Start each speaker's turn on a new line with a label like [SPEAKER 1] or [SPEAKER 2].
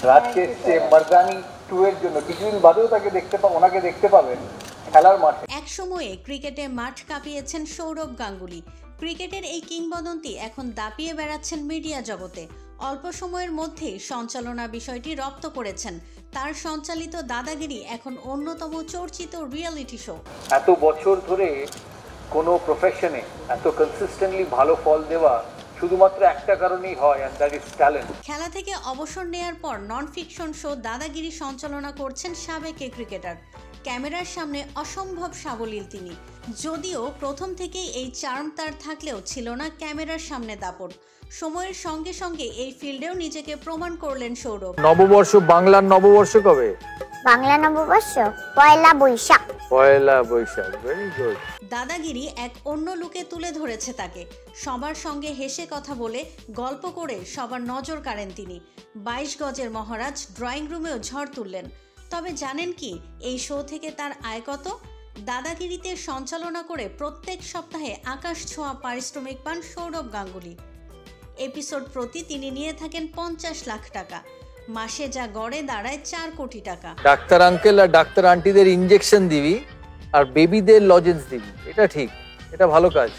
[SPEAKER 1] রাজকে এসছে মারজানি 2 এর জন্য, কিছুদিন বাদেও তাকে ওনাকে দেখতে পাবেন খেলার মাঠে।
[SPEAKER 2] এক সময়ে ক্রিকেটে মাঠ কাঁপিয়েছেন সৌরভ গাঙ্গুলি। ক্রিকেটের এই কিংবদন্তি এখন দাপিয়ে বেড়াচ্ছেন মিডিয়া জগতে। অল্প সময়ের মধ্যেই সঞ্চালনা বিষয়টি রপ্ত করেছেন। তার সঞ্চালিত দাদাগিরি এখন অন্যতম চর্চিত রিয়েলিটি শো।
[SPEAKER 1] এত বছর ধরে কোনো প্রফেশনে এত কনসিস্টেন্টলি ভালো ফল দেওয়া শুধুমাত্র একটা কারণেই হয়, and that is talent।
[SPEAKER 2] খেলা থেকে অবসর নেয়ার পর নন ফিকশন শো দাদাগিরি সঞ্চালনা করছেন সাবেক এই ক্রিকেটার। ক্যামেরার সামনে অসম্ভব সাবলীল তিনি। যদিও প্রথম থেকেই এই চার্ম তার থাকলেও ছিল না ক্যামেরার সামনে দাপট। সময়ের সঙ্গে সঙ্গে এই ফিল্ডেও নিজেকে প্রমাণ করলেন সৌরভ।
[SPEAKER 3] নববর্ষ, বাংলার নববর্ষ কবে?
[SPEAKER 4] বাংলা নববর্ষ পয়লা বৈশাখ।
[SPEAKER 3] পয়লা বৈশাখ, ভেরি গুড।
[SPEAKER 2] দাদাগিরি এক অন্য লুকে তুলে ধরেছে তাকে। সবার সঙ্গে হেসে কথা বলে, গল্প করে সবার নজর কাড়েন তিনি। 22 গজের মহারাজ ড্রয়িং রুমেও ঝড় তুললেন। তবে জানেন কি এই শো থেকে তার আয় কত? দাদাগিরিতে সঞ্চালনা করে প্রত্যেক সপ্তাহে আকাশ ছোঁয়া পারিশ্রমিক পান সৌরভ গাঙ্গুলি। এপিসোড প্রতি তিনি নিয়ে থাকেন 50 লাখ টাকা। মাসে যা গড়ে দাঁড়ায় 4 কোটি টাকা।
[SPEAKER 3] ডাক্তার আঙ্কেল আর ডাক্তার আন্টিদের ইনজেকশন দিবি আর বেবিদের লজেন্স দিবি, এটা ঠিক, এটা ভালো কাজ।